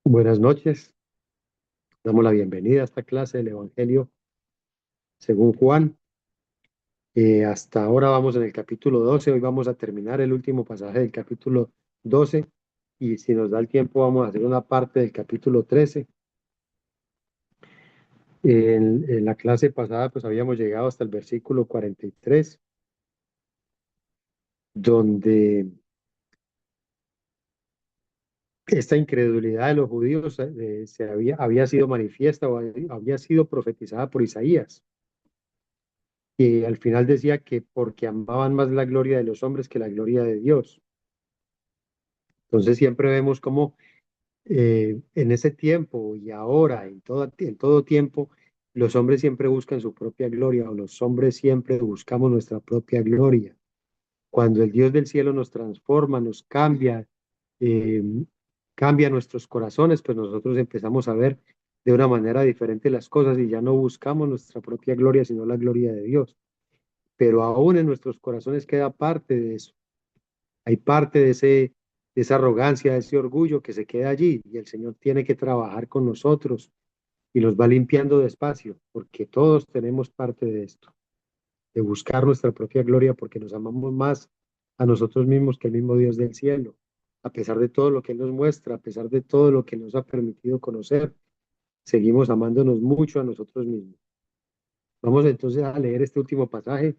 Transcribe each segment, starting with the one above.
Buenas noches, damos la bienvenida a esta clase del Evangelio según Juan. Hasta ahora vamos en el capítulo 12. Hoy vamos a terminar el último pasaje del capítulo 12 y si nos da el tiempo vamos a hacer una parte del capítulo 13. En la clase pasada pues habíamos llegado hasta el versículo 43, donde esta incredulidad de los judíos había sido manifiesta o había sido profetizada por Isaías. Y al final decía que porque amaban más la gloria de los hombres que la gloria de Dios. Entonces siempre vemos cómo en ese tiempo y ahora, en todo tiempo, los hombres siempre buscan su propia gloria o los hombres siempre buscamos nuestra propia gloria. Cuando el Dios del cielo nos transforma, nos cambia, eh, cambia nuestros corazones, pues nosotros empezamos a ver de una manera diferente las cosas y ya no buscamos nuestra propia gloria, sino la gloria de Dios. Pero aún en nuestros corazones queda parte de eso. Hay parte de esa arrogancia, de ese orgullo que se queda allí y el Señor tiene que trabajar con nosotros y los va limpiando despacio, porque todos tenemos parte de esto, de buscar nuestra propia gloria porque nos amamos más a nosotros mismos que el mismo Dios del cielo. A pesar de todo lo que Él nos muestra, a pesar de todo lo que nos ha permitido conocer, seguimos amándonos mucho a nosotros mismos. Vamos entonces a leer este último pasaje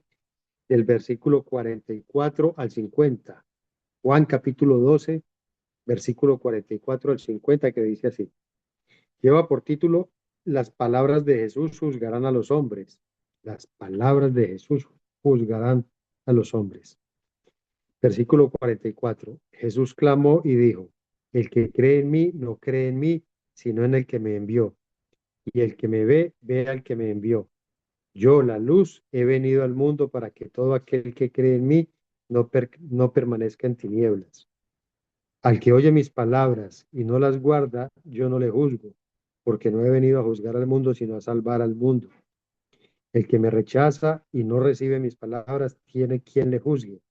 del versículo 44 al 50. Juan capítulo 12, versículo 44 al 50, que dice así. Lleva por título: Las palabras de Jesús juzgarán a los hombres. Las palabras de Jesús juzgarán a los hombres. Versículo 44. Jesús clamó y dijo: El que cree en mí no cree en mí, sino en el que me envió. Y el que me ve, ve al que me envió. Yo, la luz, he venido al mundo para que todo aquel que cree en mí no permanezca en tinieblas. Al que oye mis palabras y no las guarda, yo no le juzgo, porque no he venido a juzgar al mundo, sino a salvar al mundo. El que me rechaza y no recibe mis palabras, tiene quien le juzgue.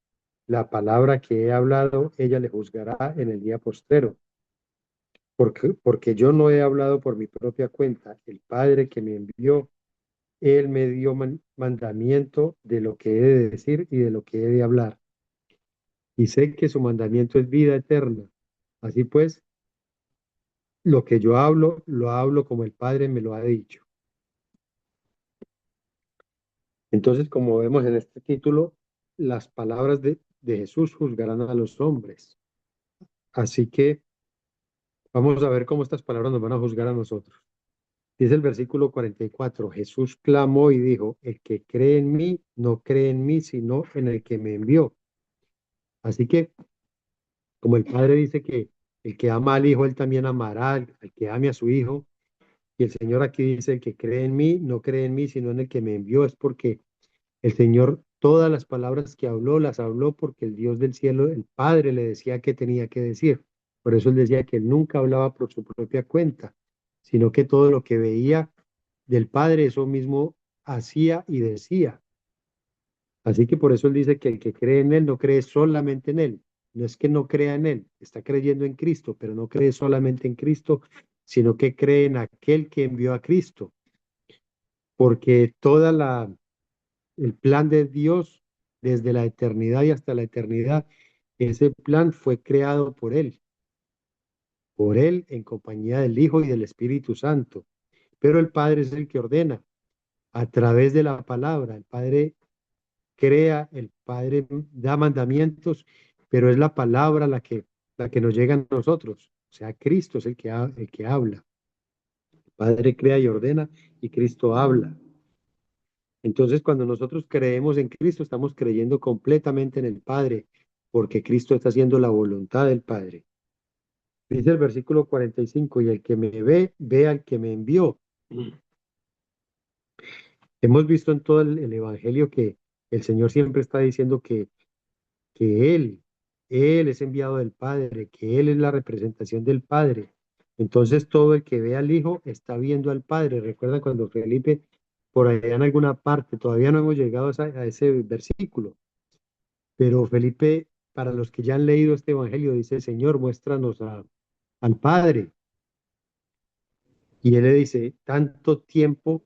La palabra que he hablado, ella le juzgará en el día postero. Porque yo no he hablado por mi propia cuenta. El Padre que me envió, Él me dio mandamiento de lo que he de decir y de lo que he de hablar. Y sé que su mandamiento es vida eterna. Así pues, lo que yo hablo, lo hablo como el Padre me lo ha dicho. Entonces, como vemos en este título, las palabras de Jesús juzgarán a los hombres. Así que vamos a ver cómo estas palabras nos van a juzgar a nosotros. Dice el versículo 44: Jesús clamó y dijo: El que cree en mí, no cree en mí, sino en el que me envió. Así que, como el Padre dice que el que ama al Hijo, él también amará al que ame a su Hijo. Y el Señor aquí dice: El que cree en mí, no cree en mí, sino en el que me envió. Es porque el Señor, todas las palabras que habló, las habló porque el Dios del cielo, el Padre, le decía qué tenía que decir. Por eso él decía que él nunca hablaba por su propia cuenta, sino que todo lo que veía del Padre, eso mismo hacía y decía. Así que por eso él dice que el que cree en él no cree solamente en él. No es que no crea en él, está creyendo en Cristo, pero no cree solamente en Cristo, sino que cree en aquel que envió a Cristo. Porque el plan de Dios desde la eternidad y hasta la eternidad, ese plan fue creado por Él en compañía del Hijo y del Espíritu Santo. Pero el Padre es el que ordena a través de la palabra. El Padre crea, el Padre da mandamientos, pero es la palabra la que nos llega a nosotros. O sea, Cristo es el que habla. El Padre crea y ordena y Cristo habla. Entonces, cuando nosotros creemos en Cristo, estamos creyendo completamente en el Padre, porque Cristo está haciendo la voluntad del Padre. Dice el versículo 45: y el que me ve, ve al que me envió. Hemos visto en todo el Evangelio que el Señor siempre está diciendo que Él es enviado del Padre, que Él es la representación del Padre. Entonces, todo el que ve al Hijo está viendo al Padre. Recuerda cuando Felipe, por allá en alguna parte, todavía no hemos llegado a ese versículo. Pero Felipe, para los que ya han leído este evangelio, dice: Señor, muéstranos al Padre. Y él le dice, tanto tiempo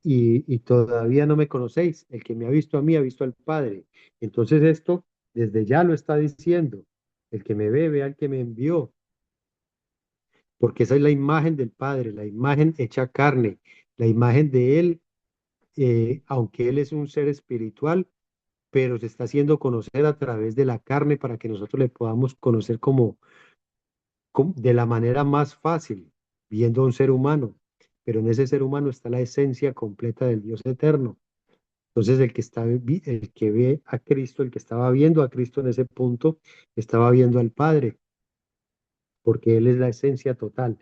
y todavía no me conocéis. El que me ha visto a mí ha visto al Padre. Entonces esto desde ya lo está diciendo. El que me ve, ve al que me envió, porque esa es la imagen del Padre, la imagen hecha carne, la imagen de Él, aunque Él es un ser espiritual, pero se está haciendo conocer a través de la carne para que nosotros le podamos conocer de la manera más fácil, viendo a un ser humano. Pero en ese ser humano está la esencia completa del Dios eterno. Entonces el que ve a Cristo, el que estaba viendo a Cristo en ese punto, estaba viendo al Padre, porque Él es la esencia total.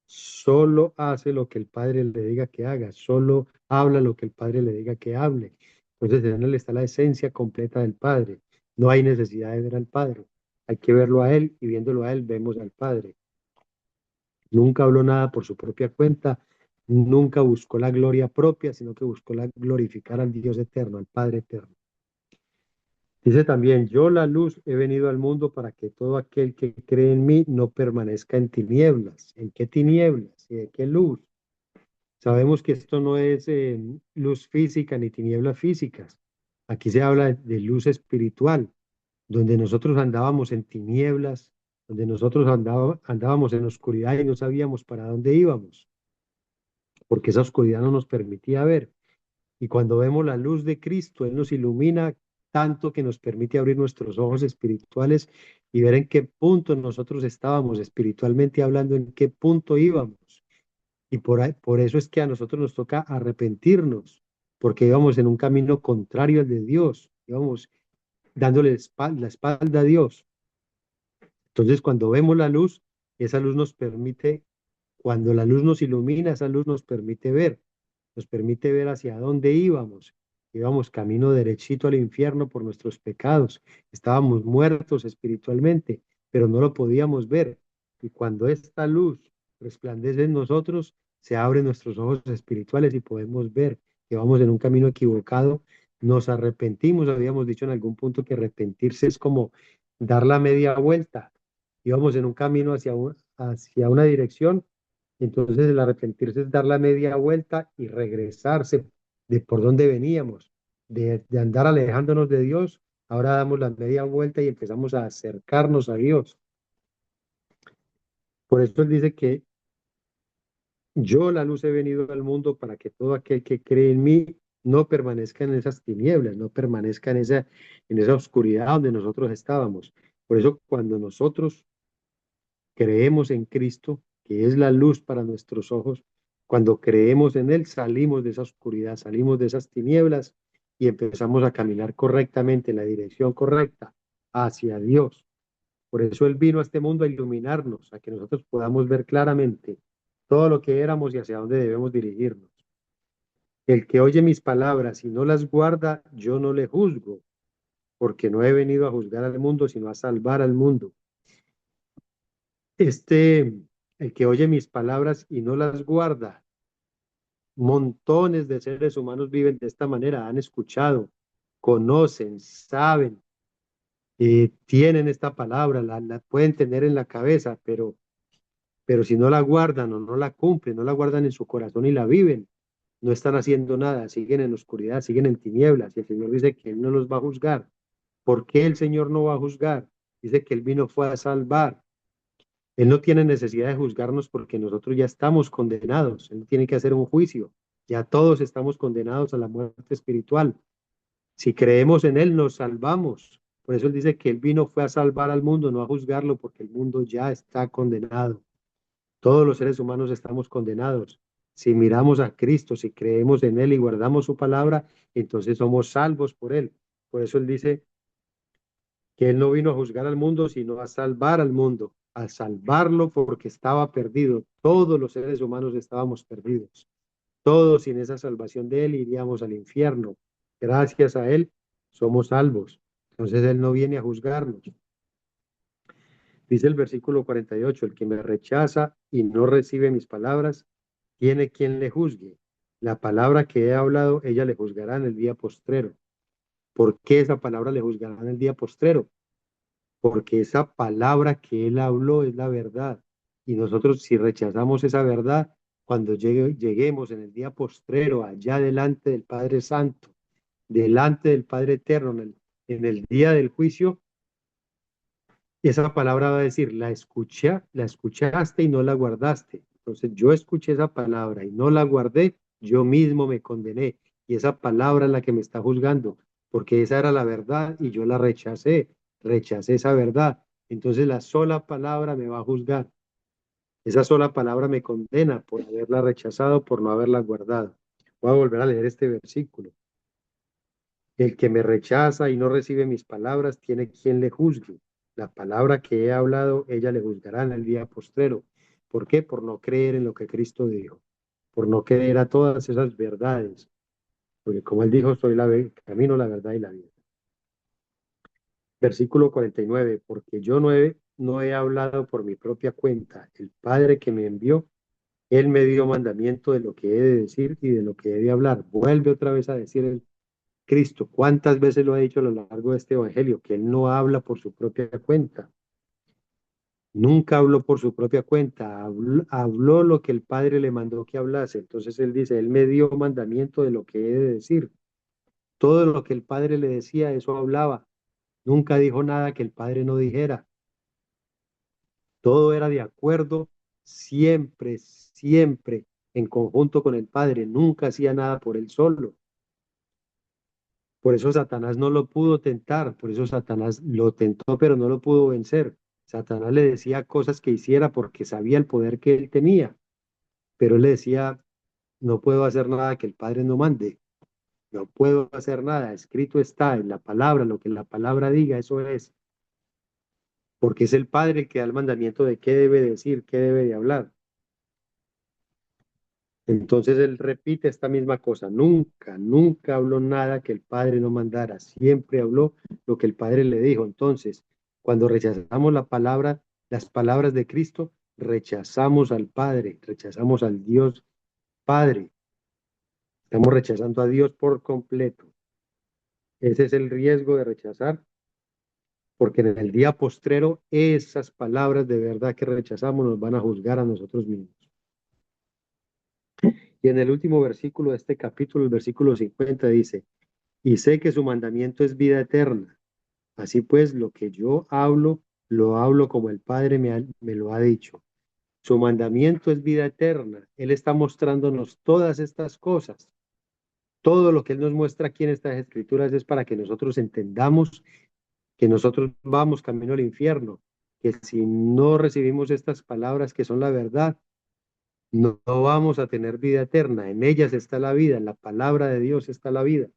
Solo hace lo que el Padre le diga que haga, solo habla lo que el Padre le diga que hable. Entonces en Él está la esencia completa del Padre. No hay necesidad de ver al Padre. Hay que verlo a Él y viéndolo a Él vemos al Padre. Nunca habló nada por su propia cuenta, nunca buscó la gloria propia, sino que buscó glorificar al Dios eterno, al Padre eterno. Dice también, yo la luz he venido al mundo para que todo aquel que cree en mí no permanezca en tinieblas. ¿En qué tinieblas? ¿Y de qué luz? Sabemos que esto no es luz física ni tinieblas físicas. Aquí se habla de luz espiritual, donde nosotros andábamos en tinieblas, donde nosotros andábamos en oscuridad y no sabíamos para dónde íbamos, porque esa oscuridad no nos permitía ver. Y cuando vemos la luz de Cristo, Él nos ilumina tanto que nos permite abrir nuestros ojos espirituales y ver en qué punto nosotros estábamos espiritualmente hablando, en qué punto íbamos. Y por eso es que a nosotros nos toca arrepentirnos, porque íbamos en un camino contrario al de Dios, íbamos dándole la espalda a Dios. Entonces, cuando vemos la luz, esa luz nos permite, cuando la luz nos ilumina, esa luz nos permite ver hacia dónde íbamos. Íbamos camino derechito al infierno por nuestros pecados. Estábamos muertos espiritualmente, pero no lo podíamos ver. Y cuando esta luz resplandece en nosotros, se abren nuestros ojos espirituales y podemos ver que vamos en un camino equivocado. Nos arrepentimos, habíamos dicho en algún punto que arrepentirse es como dar la media vuelta. Íbamos en un camino hacia una dirección, entonces el arrepentirse es dar la media vuelta y regresarse de por donde veníamos, de andar alejándonos de Dios. Ahora damos la media vuelta y empezamos a acercarnos a Dios. Por eso Él dice que yo la luz he venido al mundo para que todo aquel que cree en mí no permanezca en esas tinieblas, no permanezca en esa oscuridad donde nosotros estábamos. Por eso cuando nosotros creemos en Cristo, que es la luz para nuestros ojos, cuando creemos en Él, salimos de esa oscuridad, salimos de esas tinieblas y empezamos a caminar correctamente en la dirección correcta hacia Dios. Por eso Él vino a este mundo a iluminarnos, a que nosotros podamos ver claramente todo lo que éramos y hacia dónde debemos dirigirnos. El que oye mis palabras y no las guarda, yo no le juzgo, porque no he venido a juzgar al mundo, sino a salvar al mundo. El que oye mis palabras y no las guarda, montones de seres humanos viven de esta manera, han escuchado, conocen, saben, tienen esta palabra, la pueden tener en la cabeza, pero si no la guardan o no la cumplen, no la guardan en su corazón y la viven, no están haciendo nada, siguen en oscuridad, siguen en tinieblas, y el Señor dice que Él no los va a juzgar. ¿Por qué el Señor no va a juzgar? Dice que Él vino fue a salvar. Él no tiene necesidad de juzgarnos porque nosotros ya estamos condenados. Él no tiene que hacer un juicio. Ya todos estamos condenados a la muerte espiritual. Si creemos en Él, nos salvamos. Por eso Él dice que Él vino fue a salvar al mundo, no a juzgarlo, porque el mundo ya está condenado. Todos los seres humanos estamos condenados. Si miramos a Cristo, si creemos en Él y guardamos su palabra, entonces somos salvos por Él. Por eso Él dice que Él no vino a juzgar al mundo, sino a salvar al mundo, a salvarlo porque estaba perdido. Todos los seres humanos estábamos perdidos. Todos sin esa salvación de Él iríamos al infierno. Gracias a Él somos salvos. Entonces Él no viene a juzgarnos. Dice el versículo 48, el que me rechaza y no recibe mis palabras, tiene quien le juzgue. La palabra que he hablado, ella le juzgará en el día postrero. ¿Por qué esa palabra le juzgará en el día postrero? Porque esa palabra que él habló es la verdad. Y nosotros si rechazamos esa verdad, cuando lleguemos en el día postrero, allá delante del Padre Santo, delante del Padre Eterno, en el día del juicio, esa palabra va a decir, la escuchaste y no la guardaste. Entonces yo escuché esa palabra y no la guardé, yo mismo me condené. Y esa palabra es la que me está juzgando, porque esa era la verdad y yo la rechacé esa verdad. Entonces la sola palabra me va a juzgar. Esa sola palabra me condena por haberla rechazado, por no haberla guardado. Voy a volver a leer este versículo. El que me rechaza y no recibe mis palabras tiene quien le juzgue. La palabra que he hablado, ella le juzgará en el día postrero. ¿Por qué? Por no creer en lo que Cristo dijo, por no creer a todas esas verdades. Porque como él dijo, soy el camino, la verdad y la vida. Versículo 49, porque yo no he hablado por mi propia cuenta. El Padre que me envió, él me dio mandamiento de lo que he de decir y de lo que he de hablar. Vuelve otra vez a decir el Cristo, ¿cuántas veces lo ha dicho a lo largo de este evangelio? Que él no habla por su propia cuenta. Nunca habló por su propia cuenta, habló lo que el Padre le mandó que hablase. Entonces él dice, él me dio mandamiento de lo que he de decir. Todo lo que el Padre le decía, eso hablaba. Nunca dijo nada que el Padre no dijera. Todo era de acuerdo, siempre, siempre en conjunto con el Padre. Nunca hacía nada por él solo. Por eso Satanás no lo pudo tentar, por eso Satanás lo tentó, pero no lo pudo vencer. Satanás le decía cosas que hiciera porque sabía el poder que él tenía, pero él le decía, no puedo hacer nada que el Padre no mande, no puedo hacer nada, escrito está en la palabra, lo que la palabra diga, eso es, porque es el Padre el que da el mandamiento de qué debe decir, qué debe de hablar. Entonces él repite esta misma cosa, nunca, nunca habló nada que el Padre no mandara, siempre habló lo que el Padre le dijo. Entonces, cuando rechazamos la palabra, las palabras de Cristo, rechazamos al Padre, rechazamos al Dios Padre, estamos rechazando a Dios por completo. Ese es el riesgo de rechazar, porque en el día postrero esas palabras de verdad que rechazamos nos van a juzgar a nosotros mismos. Y en el último versículo de este capítulo, el versículo 50 dice, y sé que su mandamiento es vida eterna. Así pues, lo que yo hablo, lo hablo como el Padre me lo ha dicho. Su mandamiento es vida eterna. Él está mostrándonos todas estas cosas. Todo lo que Él nos muestra aquí en estas escrituras es para que nosotros entendamos que nosotros vamos camino al infierno, que si no recibimos estas palabras que son la verdad, no vamos a tener vida eterna. En ellas está la vida, en la palabra de Dios está la vida.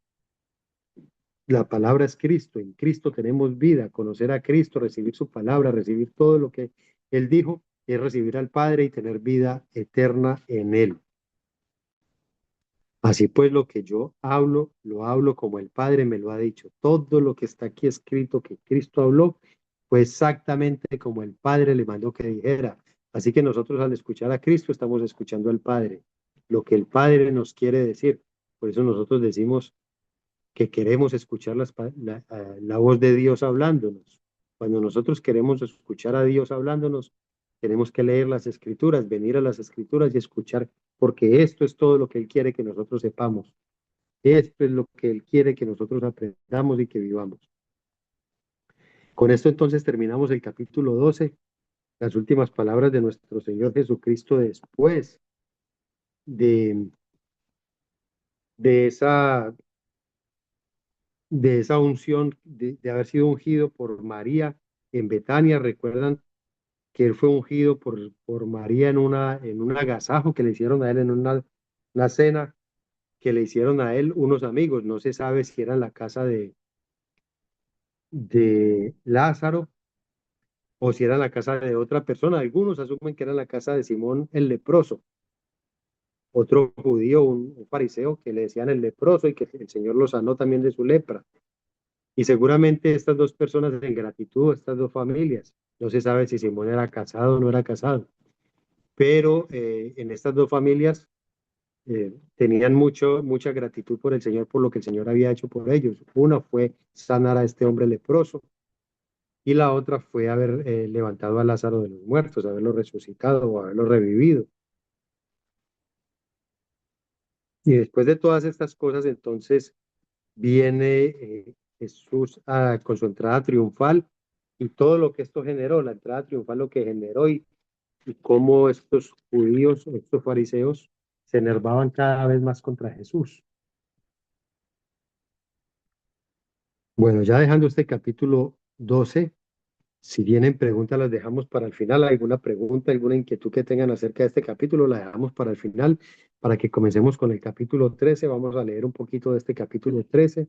La palabra es Cristo, en Cristo tenemos vida, conocer a Cristo, recibir su palabra, recibir todo lo que Él dijo, es recibir al Padre y tener vida eterna en Él. Así pues, lo que yo hablo, lo hablo como el Padre me lo ha dicho. Todo lo que está aquí escrito que Cristo habló fue exactamente como el Padre le mandó que dijera. Así que nosotros al escuchar a Cristo estamos escuchando al Padre, lo que el Padre nos quiere decir. Por eso nosotros decimos que queremos escuchar la voz de Dios hablándonos. Cuando nosotros queremos escuchar a Dios hablándonos, tenemos que leer las escrituras, venir a las escrituras y escuchar, porque esto es todo lo que Él quiere que nosotros sepamos. Esto es lo que Él quiere que nosotros aprendamos y que vivamos. Con esto entonces terminamos el capítulo 12, las últimas palabras de nuestro Señor Jesucristo después de, de esa de esa unción, de haber sido ungido por María en Betania. Recuerdan que él fue ungido por María en un agasajo que le hicieron a él, en una cena que le hicieron a él unos amigos. No se sabe si era en la casa de Lázaro o si era en la casa de otra persona. Algunos asumen que era en la casa de Simón el leproso, otro judío, un fariseo que le decían el leproso y que el Señor lo sanó también de su lepra. Y seguramente estas dos personas en gratitud, estas dos familias, no se sabe si Simón era casado o no era casado, pero en estas dos familias tenían mucha gratitud por el Señor, por lo que el Señor había hecho por ellos. Una fue sanar a este hombre leproso y la otra fue haber levantado a Lázaro de los muertos, haberlo resucitado o haberlo revivido. Y después de todas estas cosas, entonces viene Jesús con su entrada triunfal y todo lo que esto generó, la entrada triunfal, lo que generó y cómo estos judíos, estos fariseos, se enervaban cada vez más contra Jesús. Bueno, ya dejando este capítulo 12, si tienen preguntas las dejamos para el final. ¿Alguna pregunta, alguna inquietud que tengan acerca de este capítulo? La dejamos para el final, para que comencemos con el capítulo 13. Vamos a leer un poquito de este capítulo 13.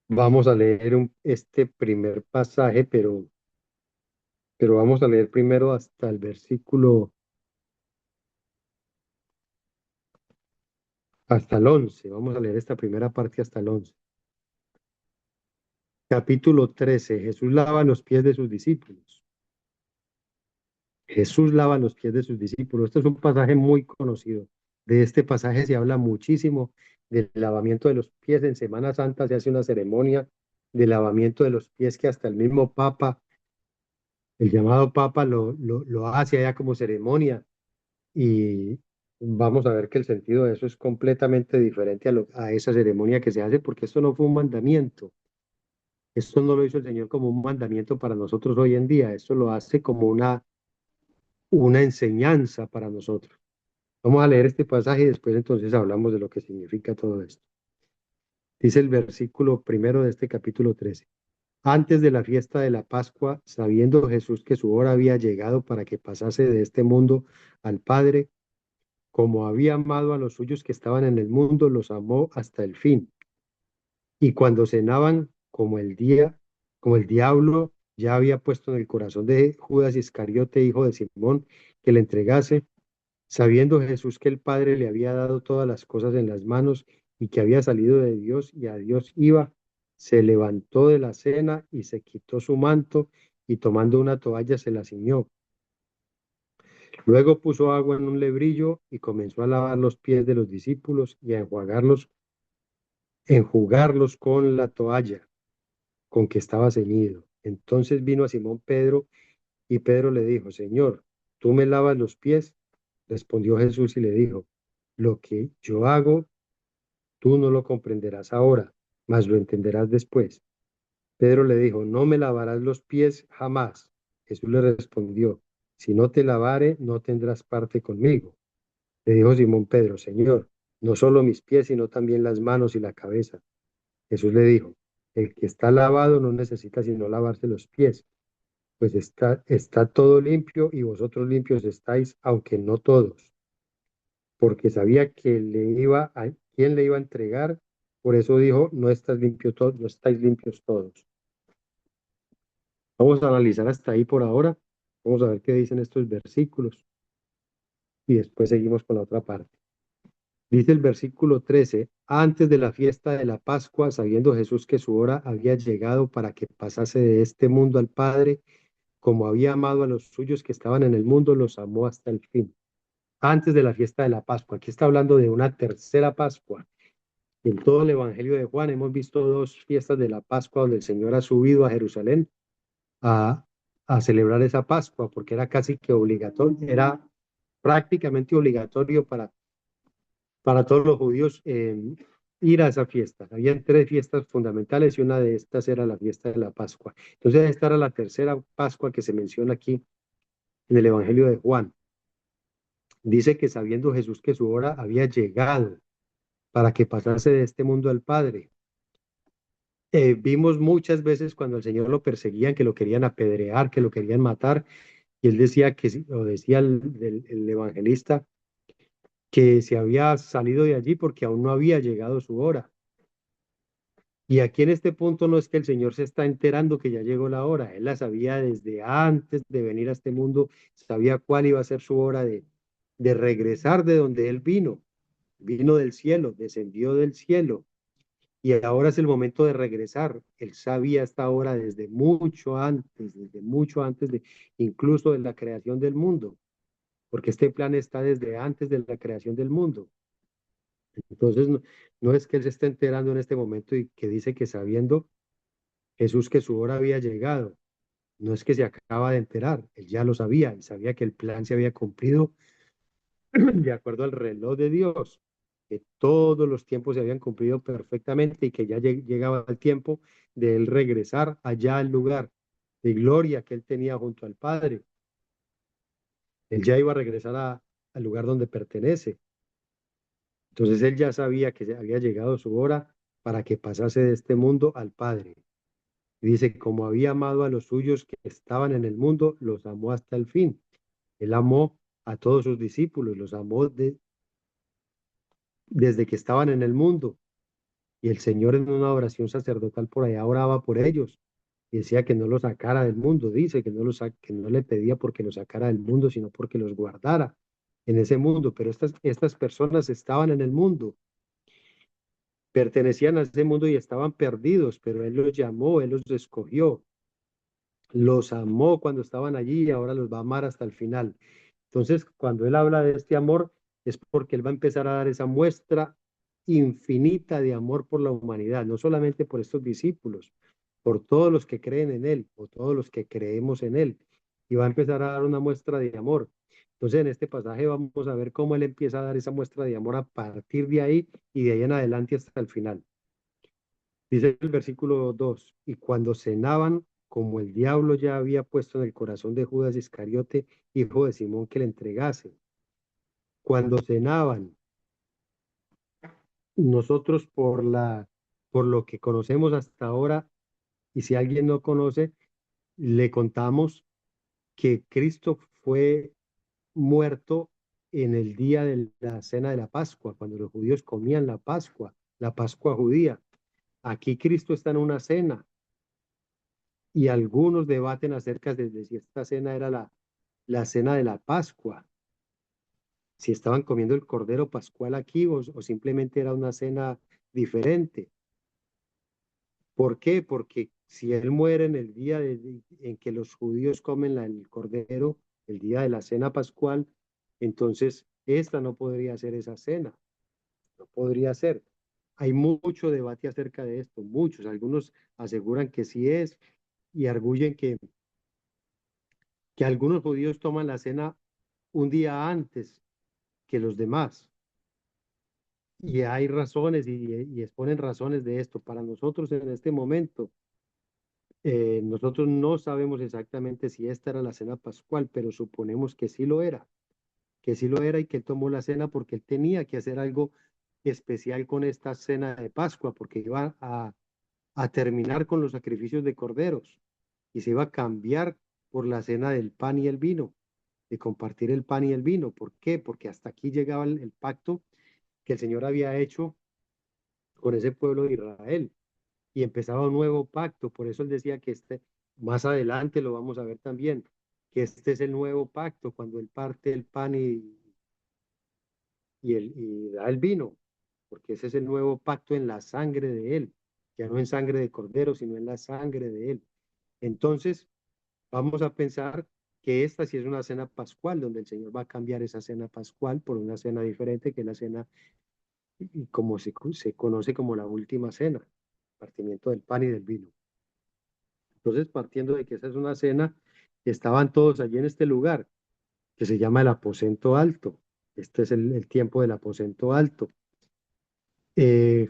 Vamos a leer este primer pasaje, pero vamos a leer primero hasta el versículo, hasta el 11. Vamos a leer esta primera parte hasta el 11. Capítulo 13. Jesús lava los pies de sus discípulos. Jesús lava los pies de sus discípulos. Este es un pasaje muy conocido. De este pasaje se habla muchísimo del lavamiento de los pies. En Semana Santa se hace una ceremonia de lavamiento de los pies que hasta el mismo Papa, el llamado Papa, lo hace allá como ceremonia. Y vamos a ver que el sentido de eso es completamente diferente a esa ceremonia que se hace, porque esto no fue un mandamiento. Esto no lo hizo el Señor como un mandamiento para nosotros hoy en día. Esto lo hace como una enseñanza para nosotros. Vamos a leer este pasaje y después entonces hablamos de lo que significa todo esto. Dice el versículo primero de este capítulo 13. Antes de la fiesta de la Pascua, sabiendo Jesús que su hora había llegado para que pasase de este mundo al Padre, como había amado a los suyos que estaban en el mundo, los amó hasta el fin. Y cuando cenaban, como el diablo ya había puesto en el corazón de Judas Iscariote, hijo de Simón, que le entregase, sabiendo Jesús que el Padre le había dado todas las cosas en las manos y que había salido de Dios y a Dios iba, se levantó de la cena y se quitó su manto y tomando una toalla se la ciñó. Luego puso agua en un lebrillo y comenzó a lavar los pies de los discípulos y a enjugarlos con la toalla con que estaba ceñido. Entonces vino a Simón Pedro y Pedro le dijo, Señor, ¿tú me lavas los pies? Respondió Jesús y le dijo, lo que yo hago, tú no lo comprenderás ahora, mas lo entenderás después. Pedro le dijo, no me lavarás los pies jamás. Jesús le respondió, si no te lavare, no tendrás parte conmigo. Le dijo Simón Pedro, Señor, no solo mis pies, sino también las manos y la cabeza. Jesús le dijo, el que está lavado no necesita sino lavarse los pies, pues está todo limpio y vosotros limpios estáis, aunque no todos, porque sabía que quién le iba a entregar, por eso dijo, no estáis limpios todos. Vamos a analizar hasta ahí por ahora, vamos a ver qué dicen estos versículos y después seguimos con la otra parte. Dice el versículo 13, antes de la fiesta de la Pascua, sabiendo Jesús que su hora había llegado para que pasase de este mundo al Padre, como había amado a los suyos que estaban en el mundo, los amó hasta el fin. Antes de la fiesta de la Pascua, aquí está hablando de una tercera Pascua. En todo el Evangelio de Juan hemos visto dos fiestas de la Pascua donde el Señor ha subido a Jerusalén a, a celebrar esa Pascua, porque era casi que obligatorio, era prácticamente obligatorio para todos los judíos ir a esa fiesta. Habían tres fiestas fundamentales y una de estas era la fiesta de la Pascua. Entonces esta era la tercera Pascua que se menciona aquí en el Evangelio de Juan. Dice que sabiendo Jesús que su hora había llegado para que pasase de este mundo al Padre. Vimos muchas veces cuando al Señor lo perseguían, que lo querían apedrear, que lo querían matar, y él decía o decía el evangelista, que se había salido de allí porque aún no había llegado su hora. Y aquí en este punto no es que el Señor se está enterando que ya llegó la hora, Él la sabía desde antes de venir a este mundo, sabía cuál iba a ser su hora de regresar de donde Él vino del cielo, descendió del cielo, y ahora es el momento de regresar. Él sabía esta hora desde mucho antes de incluso de la creación del mundo, porque este plan está desde antes de la creación del mundo. Entonces, no es que él se esté enterando en este momento y que dice que sabiendo Jesús que su hora había llegado, no es que se acaba de enterar, él ya lo sabía y sabía que el plan se había cumplido de acuerdo al reloj de Dios. que todos los tiempos se habían cumplido perfectamente y que ya llegaba el tiempo de él regresar allá al lugar de gloria que él tenía junto al Padre. Él ya iba a regresar al lugar donde pertenece. Entonces él ya sabía que había llegado su hora para que pasase de este mundo al Padre. Y dice, como había amado a los suyos que estaban en el mundo, los amó hasta el fin. Él amó a todos sus discípulos, los amó desde que estaban en el mundo. Y el Señor en una oración sacerdotal por allá oraba por ellos y decía que no los sacara del mundo. Dice que que no le pedía porque los sacara del mundo, sino porque los guardara en ese mundo. Pero estas personas estaban en el mundo, pertenecían a ese mundo y estaban perdidos, pero Él los llamó, Él los escogió, los amó cuando estaban allí y ahora los va a amar hasta el final. Entonces, cuando Él habla de este amor, es porque Él va a empezar a dar esa muestra infinita de amor por la humanidad, no solamente por estos discípulos, por todos los que creen en Él o todos los que creemos en Él. Y va a empezar a dar una muestra de amor. Entonces, en este pasaje vamos a ver cómo Él empieza a dar esa muestra de amor a partir de ahí y de ahí en adelante hasta el final. Dice el versículo 2, y cuando cenaban, como el diablo ya había puesto en el corazón de Judas Iscariote, hijo de Simón, que le entregase. Cuando cenaban, nosotros por lo que conocemos hasta ahora, y si alguien no conoce, le contamos que Cristo fue muerto en el día de la cena de la Pascua, cuando los judíos comían la Pascua judía. Aquí Cristo está en una cena y algunos debaten acerca de si esta cena era la cena de la Pascua, si estaban comiendo el cordero pascual aquí o simplemente era una cena diferente. ¿Por qué? Porque si él muere en el día en que los judíos comen el cordero, el día de la cena pascual, entonces esta no podría ser esa cena, no podría ser. Hay mucho debate acerca de esto, muchos, algunos aseguran que sí es y arguyen que algunos judíos toman la cena un día antes que los demás. Y hay razones y exponen razones de esto. Para nosotros en este momento, nosotros no sabemos exactamente si esta era la cena pascual, pero suponemos que sí lo era y que él tomó la cena porque él tenía que hacer algo especial con esta cena de Pascua, porque iba a terminar con los sacrificios de corderos y se iba a cambiar por la cena del pan y el vino, de compartir el pan y el vino. ¿Por qué? Porque hasta aquí llegaba el pacto que el Señor había hecho con ese pueblo de Israel y empezaba un nuevo pacto. Por eso él decía que más adelante lo vamos a ver también, que este es el nuevo pacto, cuando él parte el pan y da el vino, porque ese es el nuevo pacto en la sangre de él, ya no en sangre de cordero, sino en la sangre de él. Entonces, vamos a pensar que esta sí es una cena pascual, donde el Señor va a cambiar esa cena pascual por una cena diferente, que es la cena, y como se conoce como la última cena, partimiento del pan y del vino. Entonces, partiendo de que esa es una cena, estaban todos allí en este lugar, que se llama el aposento alto. Este es el tiempo del aposento alto.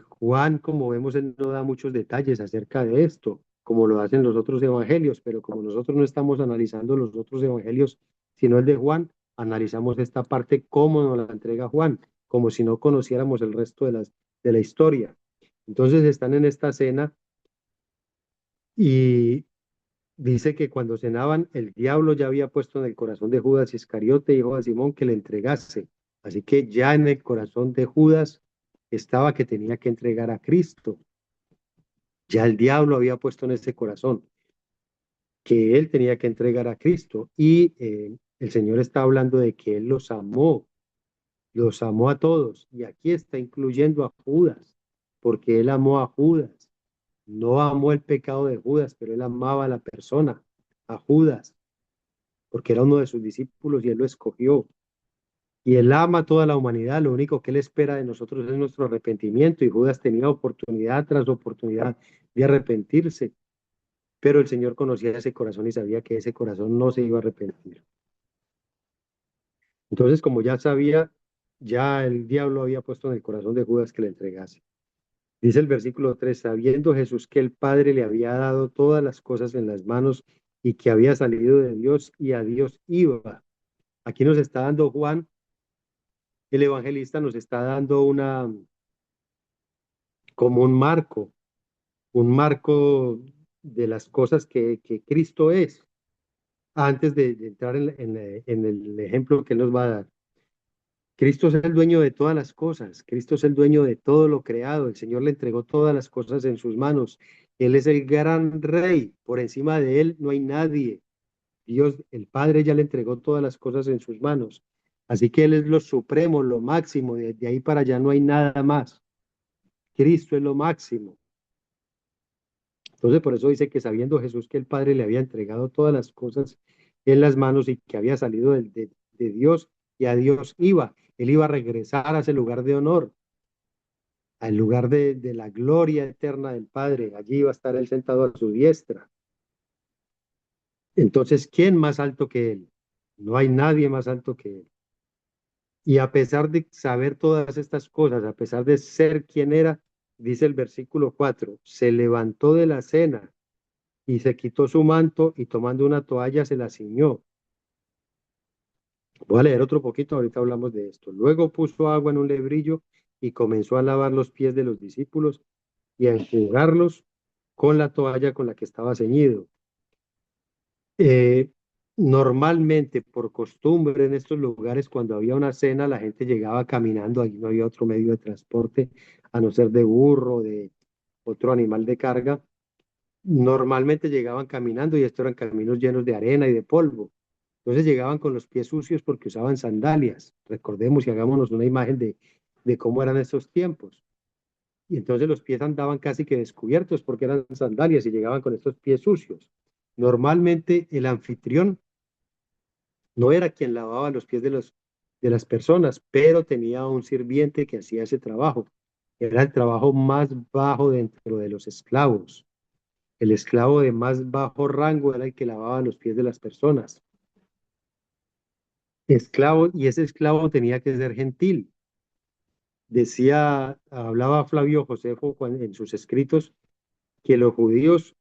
Juan, como vemos, él no da muchos detalles acerca de esto, como lo hacen los otros evangelios, pero como nosotros no estamos analizando los otros evangelios, sino el de Juan, analizamos esta parte cómo nos la entrega Juan, como si no conociéramos el resto de la historia. Entonces están en esta cena y dice que cuando cenaban, el diablo ya había puesto en el corazón de Judas Iscariote, hijo de Simón, que le entregase. Así que ya en el corazón de Judas estaba que tenía que entregar a Cristo. Ya el diablo había puesto en ese corazón que él tenía que entregar a Cristo. Y el Señor está hablando de que él los amó a todos. Y aquí está incluyendo a Judas, porque él amó a Judas. No amó el pecado de Judas, pero él amaba a la persona, a Judas, porque era uno de sus discípulos y él lo escogió. Y él ama a toda la humanidad, lo único que él espera de nosotros es nuestro arrepentimiento. Y Judas tenía oportunidad tras oportunidad de arrepentirse, pero el Señor conocía ese corazón y sabía que ese corazón no se iba a arrepentir. Entonces, como ya sabía ya el diablo había puesto en el corazón de Judas que le entregase. Dice el versículo 3: sabiendo Jesús que el Padre le había dado todas las cosas en las manos y que había salido de Dios y a Dios iba. Aquí nos está dando Juan, el evangelista, nos está dando como un marco de las cosas que Cristo es, antes de entrar en el ejemplo que él nos va a dar. Cristo es el dueño de todas las cosas, Cristo es el dueño de todo lo creado, el Señor le entregó todas las cosas en sus manos, Él es el gran rey, por encima de Él no hay nadie, Dios, el Padre ya le entregó todas las cosas en sus manos, así que Él es lo supremo, lo máximo, de ahí para allá no hay nada más, Cristo es lo máximo. Entonces por eso dice que sabiendo Jesús que el Padre le había entregado todas las cosas en las manos y que había salido de Dios y a Dios iba, Él iba a regresar a ese lugar de honor, al lugar de la gloria eterna del Padre. Allí iba a estar él sentado a su diestra. Entonces, ¿quién más alto que él? No hay nadie más alto que él. Y a pesar de saber todas estas cosas, a pesar de ser quien era, dice el versículo 4, se levantó de la cena y se quitó su manto y tomando una toalla se la ciñó. Voy a leer otro poquito, ahorita hablamos de esto. Luego puso agua en un lebrillo y comenzó a lavar los pies de los discípulos y a enjugarlos con la toalla con la que estaba ceñido. Eh, Normalmente, por costumbre, en estos lugares, cuando había una cena, la gente llegaba caminando, allí no había otro medio de transporte, a no ser de burro, de otro animal de carga. Normalmente llegaban caminando y estos eran caminos llenos de arena y de polvo. Entonces llegaban con los pies sucios porque usaban sandalias. Recordemos y hagámonos una imagen de cómo eran estos tiempos. Y entonces los pies andaban casi que descubiertos porque eran sandalias y llegaban con estos pies sucios. Normalmente el anfitrión no era quien lavaba los pies de las personas, pero tenía un sirviente que hacía ese trabajo. Era el trabajo más bajo dentro de los esclavos. El esclavo de más bajo rango era el que lavaba los pies de las personas. Esclavo, y ese esclavo tenía que ser gentil. Hablaba Flavio Josefo en sus escritos que los judíos,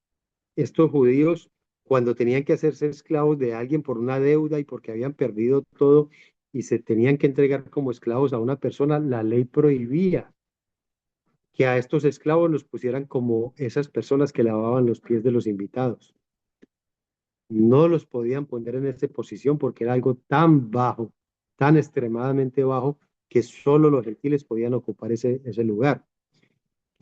estos judíos, cuando tenían que hacerse esclavos de alguien por una deuda y porque habían perdido todo y se tenían que entregar como esclavos a una persona, la ley prohibía que a estos esclavos los pusieran como esas personas que lavaban los pies de los invitados. No los podían poner en esa posición porque era algo tan bajo, tan extremadamente bajo, que solo los gentiles podían ocupar ese lugar.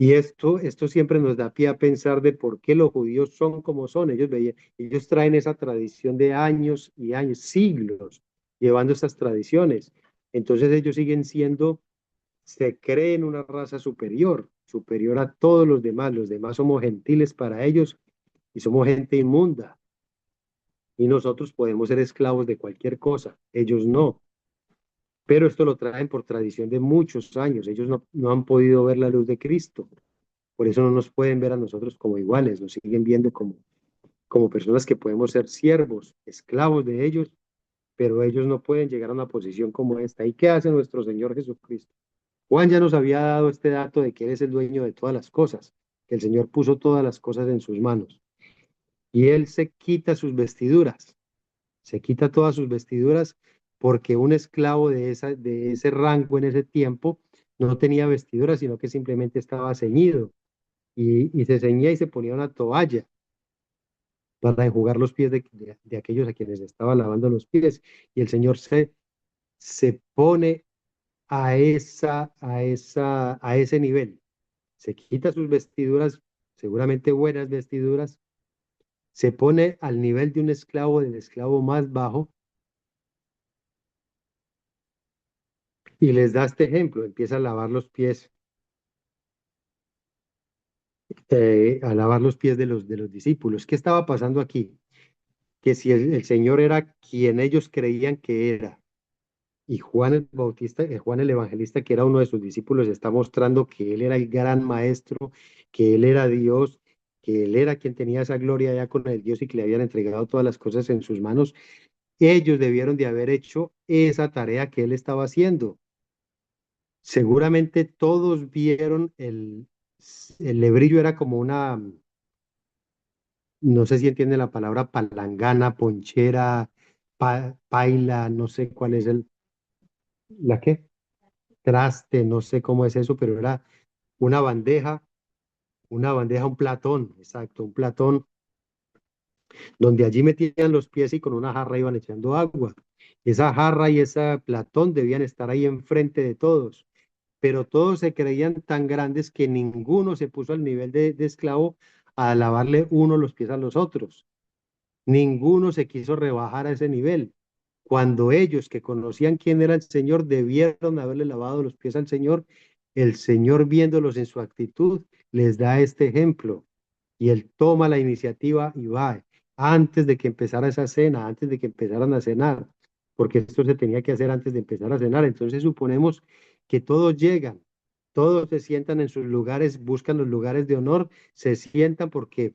Y esto siempre nos da pie a pensar de por qué los judíos son como son. Ellos traen esa tradición de años y años, siglos, llevando estas tradiciones. Entonces ellos siguen siendo, se creen una raza superior, superior a todos los demás. Los demás somos gentiles para ellos y somos gente inmunda. Y nosotros podemos ser esclavos de cualquier cosa, ellos no. Pero esto lo traen por tradición de muchos años. Ellos no han podido ver la luz de Cristo. Por eso no nos pueden ver a nosotros como iguales, nos siguen viendo como personas que podemos ser siervos, esclavos de ellos, pero ellos no pueden llegar a una posición como esta. ¿Y qué hace nuestro Señor Jesucristo? Juan ya nos había dado este dato de que Él es el dueño de todas las cosas, que el Señor puso todas las cosas en sus manos. Y Él se quita sus vestiduras, se quita todas sus vestiduras porque un esclavo de ese rango en ese tiempo no tenía vestiduras, sino que simplemente estaba ceñido y se ceñía y se ponía una toalla para enjugar los pies de aquellos a quienes estaba lavando los pies. Y el Señor se pone a ese nivel. Se quita sus vestiduras, seguramente buenas vestiduras, se pone al nivel de un esclavo, del esclavo más bajo, y les da este ejemplo. Empieza a lavar los pies, a lavar los pies de los discípulos. ¿Qué estaba pasando aquí? Que si el Señor era quien ellos creían que era, y Juan el Bautista, Juan el Evangelista, que era uno de sus discípulos, está mostrando que él era el gran maestro, que él era Dios, que él era quien tenía esa gloria ya con el Dios y que le habían entregado todas las cosas en sus manos. Ellos debieron de haber hecho esa tarea que él estaba haciendo, Seguramente todos vieron el lebrillo era como una, no sé si entiende la palabra palangana, ponchera, paila, no sé cuál es ¿la qué? Traste, no sé cómo es eso, pero era una bandeja, un platón, exacto, un platón donde allí metían los pies y con una jarra iban echando agua. Esa jarra y ese platón debían estar ahí enfrente de todos, pero todos se creían tan grandes que ninguno se puso al nivel de esclavo a lavarle uno los pies a los otros. Ninguno se quiso rebajar a ese nivel. Cuando ellos que conocían quién era el Señor debieron haberle lavado los pies al Señor, el Señor viéndolos en su actitud les da este ejemplo y él toma la iniciativa y va antes de que empezara esa cena, antes de que empezaran a cenar, porque esto se tenía que hacer antes de empezar a cenar. Entonces suponemos que todos llegan, todos se sientan en sus lugares, buscan los lugares de honor, se sientan porque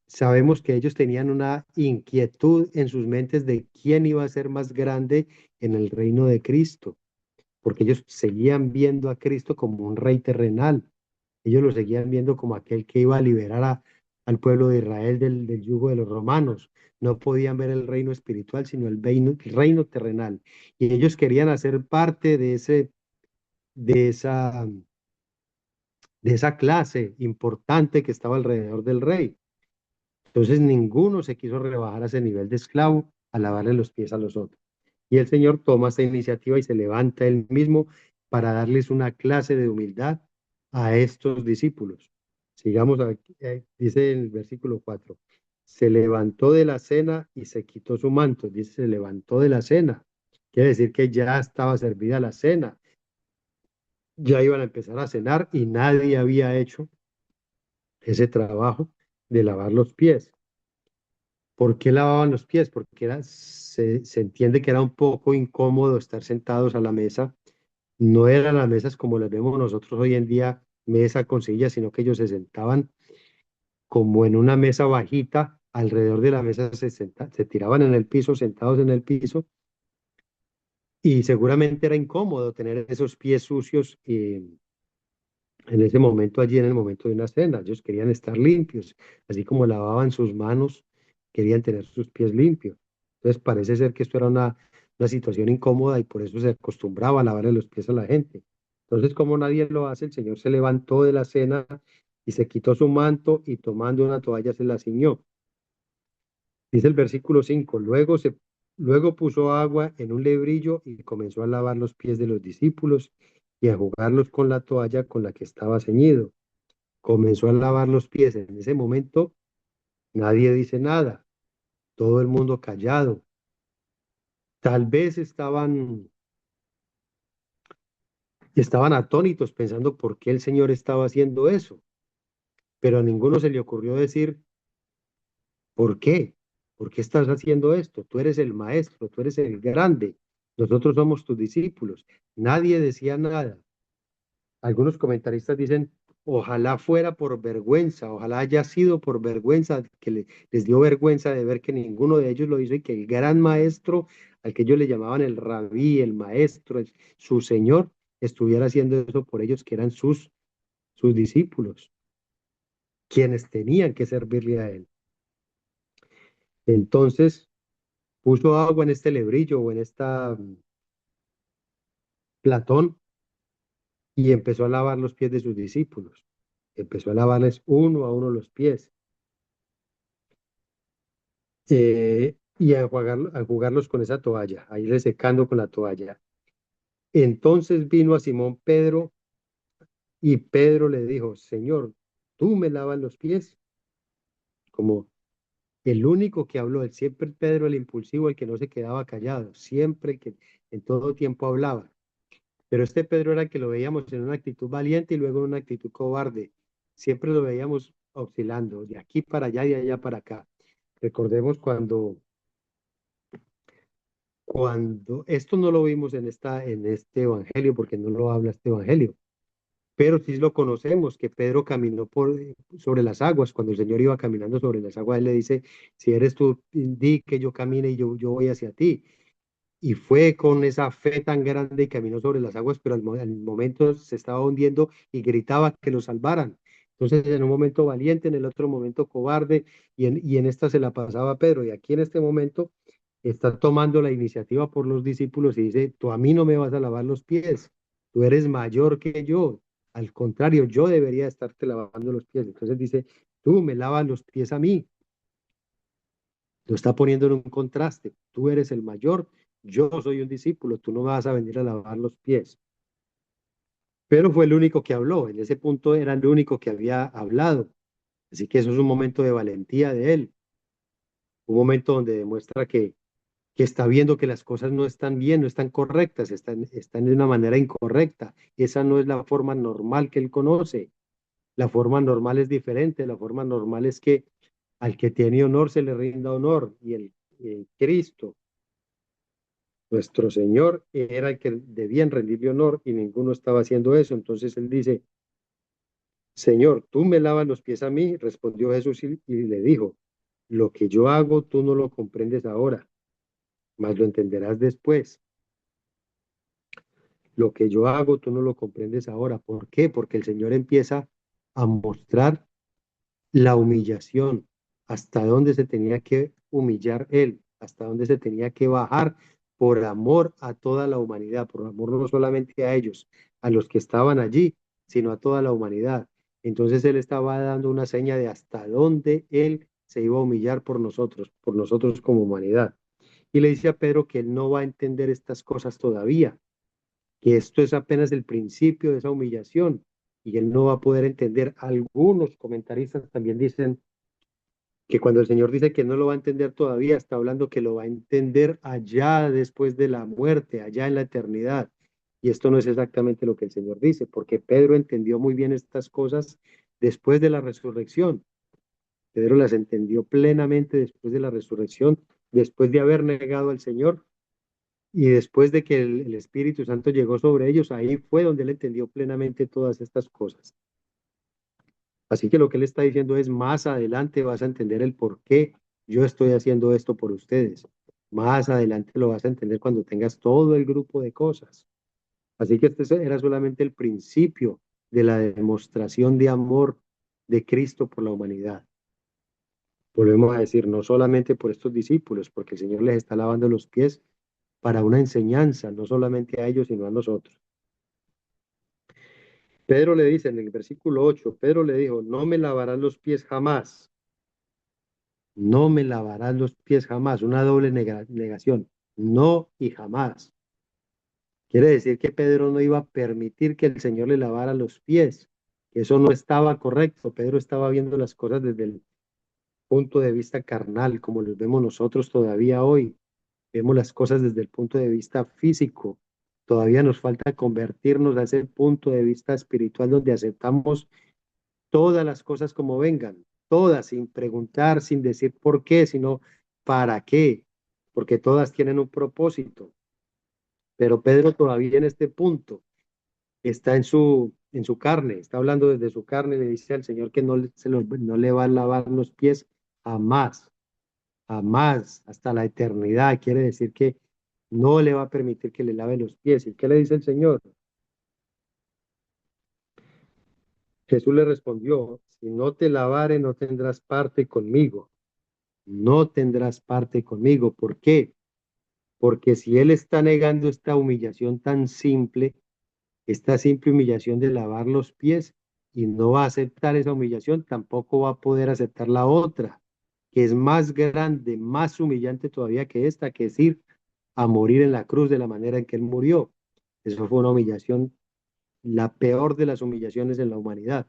sabemos que ellos tenían una inquietud en sus mentes de quién iba a ser más grande en el reino de Cristo, porque ellos seguían viendo a Cristo como un rey terrenal. Ellos lo seguían viendo como aquel que iba a liberar al pueblo de Israel del yugo de los romanos. No podían ver el reino espiritual, sino el reino terrenal. Y ellos querían hacer parte de esa, de esa clase importante que estaba alrededor del rey. Entonces ninguno se quiso rebajar a ese nivel de esclavo a lavarle los pies a los otros. Y el Señor toma esta iniciativa y se levanta él mismo para darles una clase de humildad a estos discípulos. Sigamos aquí, dice en el versículo 4, se levantó de la cena y se quitó su manto. Dice, se levantó de la cena. Quiere decir que ya estaba servida la cena. Ya iban a empezar a cenar y nadie había hecho ese trabajo de lavar los pies. ¿Por qué lavaban los pies? Porque se entiende que era un poco incómodo estar sentados a la mesa. No eran las mesas como las vemos nosotros hoy en día, mesa con silla, sino que ellos se sentaban como en una mesa bajita. Alrededor de la mesa se tiraban en el piso, sentados en el piso, y seguramente era incómodo tener esos pies sucios en ese momento, allí en el momento de una cena. Ellos querían estar limpios, así como lavaban sus manos, querían tener sus pies limpios. Entonces parece ser que esto era una situación incómoda y por eso se acostumbraba a lavarle los pies a la gente. Entonces, como nadie lo hace, el Señor se levantó de la cena y se quitó su manto y tomando una toalla se la ciñó. Dice el versículo 5, luego puso agua en un lebrillo y comenzó a lavar los pies de los discípulos y a jugarlos con la toalla con la que estaba ceñido. Comenzó a lavar los pies. En ese momento nadie dice nada, todo el mundo callado. Tal vez estaban atónitos pensando por qué el Señor estaba haciendo eso, pero a ninguno se le ocurrió decir, ¿por qué? ¿Por qué estás haciendo esto? Tú eres el maestro, tú eres el grande, nosotros somos tus discípulos. Nadie decía nada. Algunos comentaristas dicen, ojalá fuera por vergüenza, ojalá haya sido por vergüenza, que les dio vergüenza de ver que ninguno de ellos lo hizo y que el gran maestro, al que ellos le llamaban el rabí, el maestro, su señor, estuviera haciendo eso por ellos, que eran sus discípulos, quienes tenían que servirle a él. Entonces puso agua en este lebrillo o en esta platón y empezó a lavar los pies de sus discípulos. Empezó a lavarles uno a uno los pies. Y a jugarlos con esa toalla, a irle secando con la toalla. Entonces vino a Simón Pedro y Pedro le dijo, Señor, ¿tú me lavas los pies? Como el único que habló, el siempre Pedro el impulsivo, el que no se quedaba callado, siempre que en todo tiempo hablaba. Pero este Pedro era el que lo veíamos en una actitud valiente y luego en una actitud cobarde. Siempre lo veíamos oscilando de aquí para allá y de allá para acá. Recordemos cuando esto no lo vimos en este evangelio, porque no lo habla este evangelio, pero sí lo conocemos, que Pedro caminó sobre las aguas, cuando el Señor iba caminando sobre las aguas, él le dice, si eres tú, di que yo camine y yo voy hacia ti. y fue con esa fe tan grande y caminó sobre las aguas, pero al momento se estaba hundiendo y gritaba que lo salvaran. Entonces, en un momento valiente, en el otro momento cobarde, y en esta se la pasaba a Pedro, y aquí en este momento está tomando la iniciativa por los discípulos y dice, tú a mí no me vas a lavar los pies, tú eres mayor que yo, al contrario, yo debería estarte lavando los pies. Entonces dice, tú me lavas los pies a mí. Lo está poniendo en un contraste. Tú eres el mayor, yo soy un discípulo, tú no me vas a venir a lavar los pies. Pero fue el único que habló, en ese punto era el único que había hablado. Así que eso es un momento de valentía de él, un momento donde demuestra que está viendo que las cosas no están bien, no están correctas, están de una manera incorrecta. Esa no es la forma normal que él conoce. La forma normal es diferente, la forma normal es que al que tiene honor se le rinda honor y el Cristo. Nuestro Señor era el que debían rendirle honor y ninguno estaba haciendo eso. Entonces él dice, Señor, tú me lavas los pies a mí, respondió Jesús y le dijo, lo que yo hago tú no lo comprendes ahora, mas lo entenderás después. Lo que yo hago tú no lo comprendes ahora. ¿Por qué? Porque el Señor empieza a mostrar la humillación, hasta dónde se tenía que humillar él, hasta dónde se tenía que bajar por amor a toda la humanidad, por amor no solamente a ellos, a los que estaban allí, sino a toda la humanidad. Entonces él estaba dando una seña de hasta dónde él se iba a humillar por nosotros como humanidad. Y le dice a Pedro que él no va a entender estas cosas todavía, que esto es apenas el principio de esa humillación y él no va a poder entender. Algunos comentaristas también dicen que cuando el Señor dice que no lo va a entender todavía, está hablando que lo va a entender allá después de la muerte, allá en la eternidad. Y esto no es exactamente lo que el Señor dice, porque Pedro entendió muy bien estas cosas después de la resurrección. Pedro las entendió plenamente después de la resurrección, después de haber negado al Señor y después de que el Espíritu Santo llegó sobre ellos, ahí fue donde él entendió plenamente todas estas cosas. Así que lo que él está diciendo es, más adelante vas a entender el por qué yo estoy haciendo esto por ustedes. Más adelante lo vas a entender cuando tengas todo el grupo de cosas. Así que este era solamente el principio de la demostración de amor de Cristo por la humanidad. Volvemos a decir, no solamente por estos discípulos, porque el Señor les está lavando los pies para una enseñanza, no solamente a ellos, sino a nosotros. Pedro le dice en el versículo 8, Pedro le dijo, no me lavarás los pies jamás. No me lavarás los pies jamás, una doble negación, no y jamás. Quiere decir que Pedro no iba a permitir que el Señor le lavara los pies, que eso no estaba correcto. Pedro estaba viendo las cosas desde el punto de vista carnal, como los vemos nosotros todavía hoy. Vemos las cosas desde el punto de vista físico. Todavía nos falta convertirnos a ese punto de vista espiritual donde aceptamos todas las cosas como vengan, todas, sin preguntar, sin decir por qué, sino para qué, porque todas tienen un propósito. Pero Pedro todavía en este punto está en su carne, está hablando desde su carne, le dice al Señor que no le va a lavar los pies jamás, jamás, hasta la eternidad. Quiere decir que no le va a permitir que le lave los pies. ¿Y qué le dice el Señor? Jesús le respondió, si no te lavare, no tendrás parte conmigo. No tendrás parte conmigo. ¿Por qué? Porque si él está negando esta humillación tan simple, esta simple humillación de lavar los pies, y no va a aceptar esa humillación, tampoco va a poder aceptar la otra, que es más grande, más humillante todavía que esta, que es ir a morir en la cruz de la manera en que él murió. Eso fue una humillación, la peor de las humillaciones en la humanidad.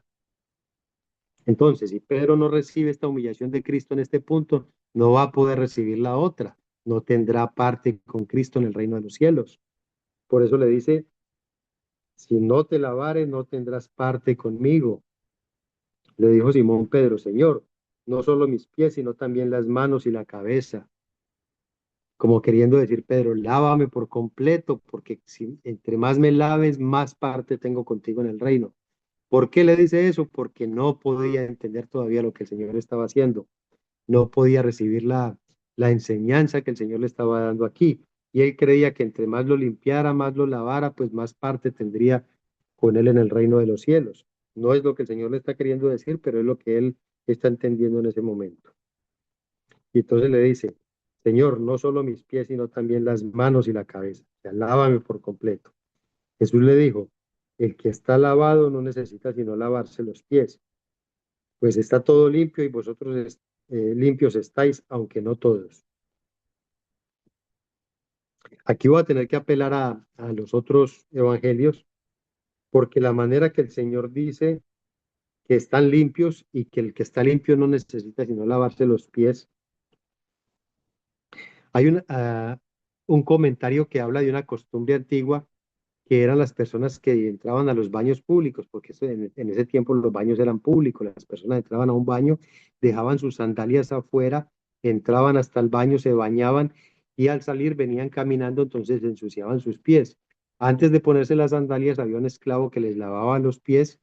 Entonces, si Pedro no recibe esta humillación de Cristo en este punto, no va a poder recibir la otra, no tendrá parte con Cristo en el reino de los cielos. Por eso le dice, si no te lavares, no tendrás parte conmigo. Le dijo Simón Pedro, Señor, no solo mis pies, sino también las manos y la cabeza. Como queriendo decir, Pedro, lávame por completo, porque si, entre más me laves, más parte tengo contigo en el reino. ¿Por qué le dice eso? Porque no podía entender todavía lo que el Señor estaba haciendo. No podía recibir la enseñanza que el Señor le estaba dando aquí. y él creía que entre más lo limpiara, más lo lavara, pues más parte tendría con él en el reino de los cielos. No es lo que el Señor le está queriendo decir, pero es lo que él está entendiendo en ese momento. Y entonces le dice, Señor, no solo mis pies, sino también las manos y la cabeza. O sea, lávame por completo. Jesús le dijo, el que está lavado no necesita sino lavarse los pies, pues está todo limpio y vosotros limpios estáis, aunque no todos. Aquí voy a tener que apelar a los otros evangelios, porque la manera que el Señor dice que están limpios y que el que está limpio no necesita sino lavarse los pies. Hay un comentario que habla de una costumbre antigua que eran las personas que entraban a los baños públicos, porque en ese tiempo los baños eran públicos, las personas entraban a un baño, dejaban sus sandalias afuera, entraban hasta el baño, se bañaban y al salir venían caminando, entonces ensuciaban sus pies. Antes de ponerse las sandalias había un esclavo que les lavaba los pies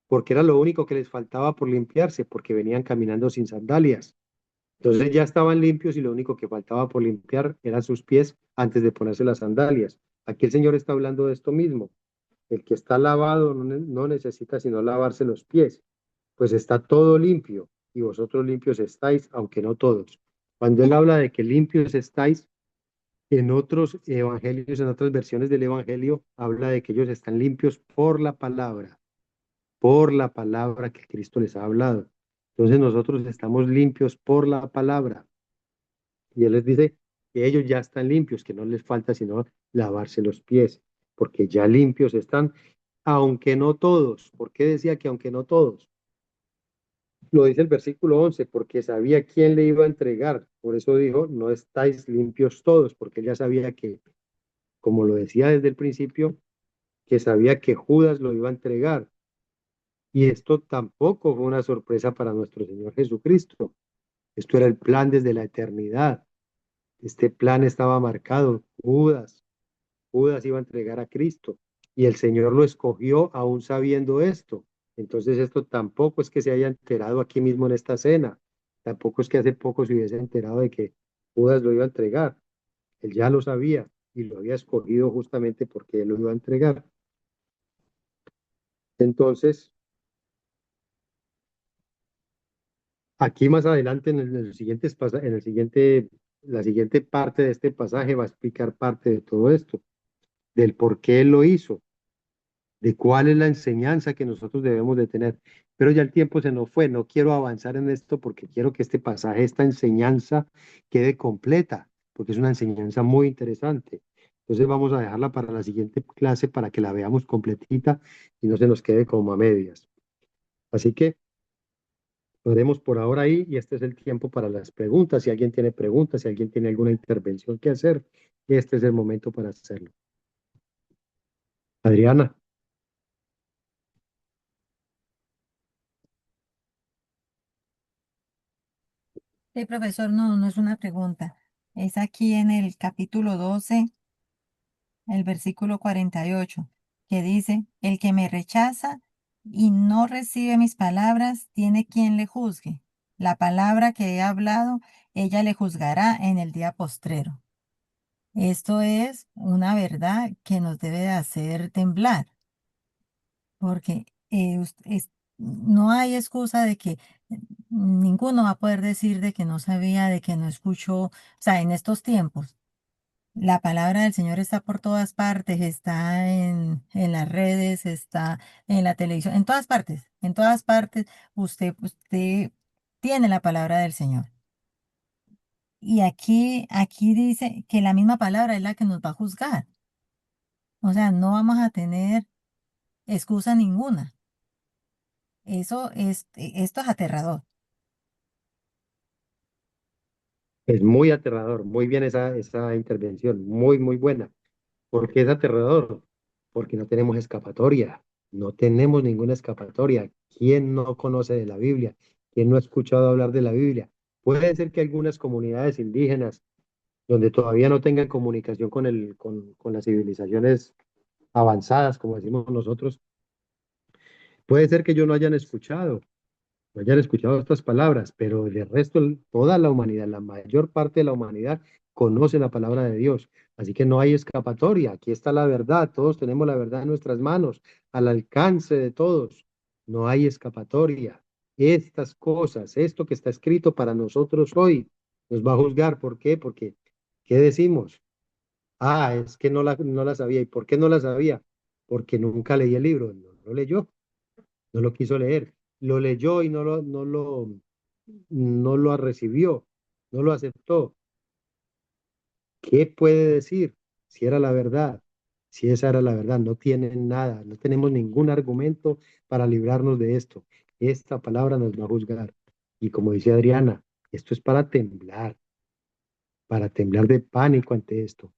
porque era lo único que les faltaba por limpiarse, porque venían caminando sin sandalias. Entonces ya estaban limpios y lo único que faltaba por limpiar eran sus pies antes de ponerse las sandalias. Aquí el Señor está hablando de esto mismo. El que está lavado no necesita sino lavarse los pies, pues está todo limpio y vosotros limpios estáis, aunque no todos. Cuando Él habla de que limpios estáis, en otros evangelios, en otras versiones del evangelio, habla de que ellos están limpios por la palabra que Cristo les ha hablado. Entonces nosotros estamos limpios por la palabra. Y Él les dice que ellos ya están limpios, que no les falta sino lavarse los pies, porque ya limpios están, aunque no todos. ¿Por qué decía que aunque no todos? Lo dice el versículo 11, porque sabía quién le iba a entregar. Por eso dijo, no estáis limpios todos, porque él ya sabía que, como lo decía desde el principio, que sabía que Judas lo iba a entregar. Y esto tampoco fue una sorpresa para nuestro Señor Jesucristo. Esto era el plan desde la eternidad. Este plan estaba marcado. Judas iba a entregar a Cristo y el Señor lo escogió aún sabiendo esto. Entonces esto tampoco es que se haya enterado aquí mismo en esta cena. Tampoco es que hace poco se hubiese enterado de que Judas lo iba a entregar. Él ya lo sabía y lo había escogido justamente porque él lo iba a entregar. Entonces, aquí más adelante en el siguiente, la siguiente parte de este pasaje va a explicar parte de todo esto, del por qué él lo hizo, de cuál es la enseñanza que nosotros debemos de tener. Pero ya el tiempo se nos fue, no quiero avanzar en esto porque quiero que este pasaje, esta enseñanza quede completa, porque es una enseñanza muy interesante. Entonces vamos a dejarla para la siguiente clase para que la veamos completita y no se nos quede como a medias. Así que lo haremos por ahora ahí y este es el tiempo para las preguntas. Si alguien tiene preguntas, si alguien tiene alguna intervención que hacer, este es el momento para hacerlo. Adriana, Sí, profesor, no, no es una pregunta. Es aquí en el capítulo 12, el versículo 48, que dice, el que me rechaza y no recibe mis palabras, tiene quien le juzgue. La palabra que he hablado, ella le juzgará en el día postrero. Esto es una verdad que nos debe de hacer temblar, porque no hay excusa de que ninguno va a poder decir de que no sabía, de que no escuchó. O sea, en estos tiempos, la palabra del Señor está por todas partes, está en las redes, está en la televisión, en todas partes usted tiene la palabra del Señor. Y aquí dice que la misma palabra es la que nos va a juzgar. O sea, no vamos a tener excusa ninguna. Esto es aterrador. es muy aterrador, muy bien esa intervención, muy, muy buena. ¿Por qué es aterrador? Porque no tenemos escapatoria, no tenemos ninguna escapatoria. ¿Quién no conoce de la Biblia? ¿Quién no ha escuchado hablar de la Biblia? Puede ser que algunas comunidades indígenas, donde todavía no tengan comunicación con las civilizaciones avanzadas, como decimos nosotros, puede ser que ellos no hayan escuchado estas palabras, pero el resto, toda la humanidad, la mayor parte de la humanidad, conoce la palabra de Dios. Así que no hay escapatoria. Aquí está la verdad. Todos tenemos la verdad en nuestras manos, al alcance de todos. No hay escapatoria. Estas cosas, esto que está escrito para nosotros hoy, nos va a juzgar. ¿Por qué? Porque, ¿qué decimos? Ah, es que no la sabía. ¿Y por qué no la sabía? Porque nunca leí el libro. No lo leyó, no lo quiso leer. Lo leyó y no lo recibió, no lo aceptó. ¿Qué puede decir si era la verdad? Si esa era la verdad, no tienen nada, no tenemos ningún argumento para librarnos de esto. Esta palabra nos va a juzgar. Y como dice Adriana, esto es para temblar de pánico ante esto,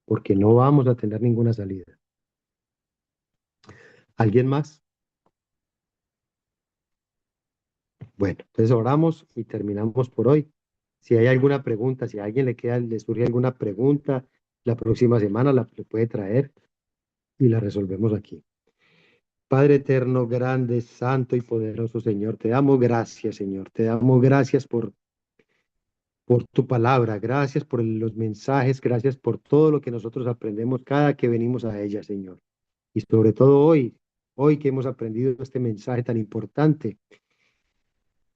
porque no vamos a tener ninguna salida. ¿Alguien más? Bueno, entonces oramos y terminamos por hoy. Si hay alguna pregunta, si a alguien le surge alguna pregunta, la próxima semana le puede traer y la resolvemos aquí. Padre eterno, grande, santo y poderoso Señor, te damos gracias, Señor. Te damos gracias por tu palabra, gracias por los mensajes, gracias por todo lo que nosotros aprendemos cada que venimos a ella, Señor. Y sobre todo hoy que hemos aprendido este mensaje tan importante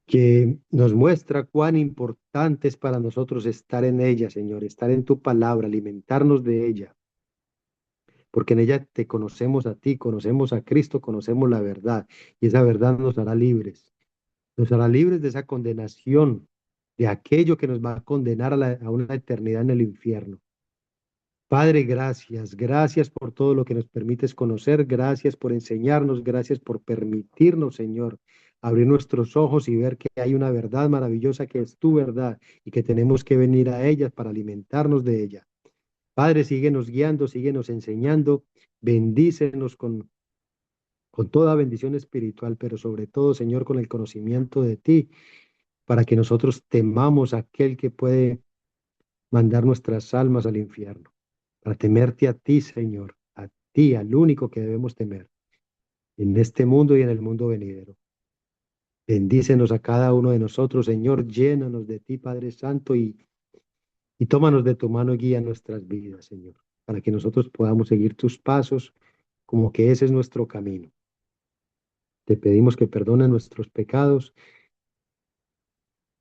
que nos muestra cuán importante es para nosotros estar en ella, Señor, estar en tu palabra, alimentarnos de ella, porque en ella te conocemos a ti, conocemos a Cristo, conocemos la verdad, y esa verdad nos hará libres. Nos hará libres de esa condenación, de aquello que nos va a condenar a una eternidad en el infierno. Padre, gracias, gracias por todo lo que nos permites conocer, gracias por enseñarnos, gracias por permitirnos, Señor, abrir nuestros ojos y ver que hay una verdad maravillosa que es tu verdad y que tenemos que venir a ella para alimentarnos de ella. Padre, síguenos guiando, síguenos enseñando, bendícenos con toda bendición espiritual, pero sobre todo, Señor, con el conocimiento de ti, para que nosotros temamos a aquel que puede mandar nuestras almas al infierno, para temerte a ti, Señor, a ti, al único que debemos temer, en este mundo y en el mundo venidero. Bendícenos a cada uno de nosotros, Señor, llénanos de ti, Padre Santo, y tómanos de tu mano y guía nuestras vidas, Señor, para que nosotros podamos seguir tus pasos como que ese es nuestro camino. Te pedimos que perdones nuestros pecados,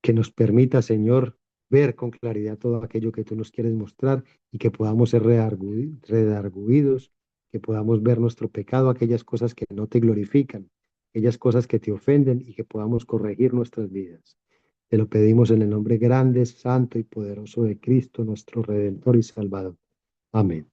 que nos permita, Señor, ver con claridad todo aquello que tú nos quieres mostrar y que podamos ser redarguidos, que podamos ver nuestro pecado, aquellas cosas que no te glorifican, aquellas cosas que te ofenden y que podamos corregir nuestras vidas. Te lo pedimos en el nombre grande, santo y poderoso de Cristo, nuestro Redentor y Salvador. Amén.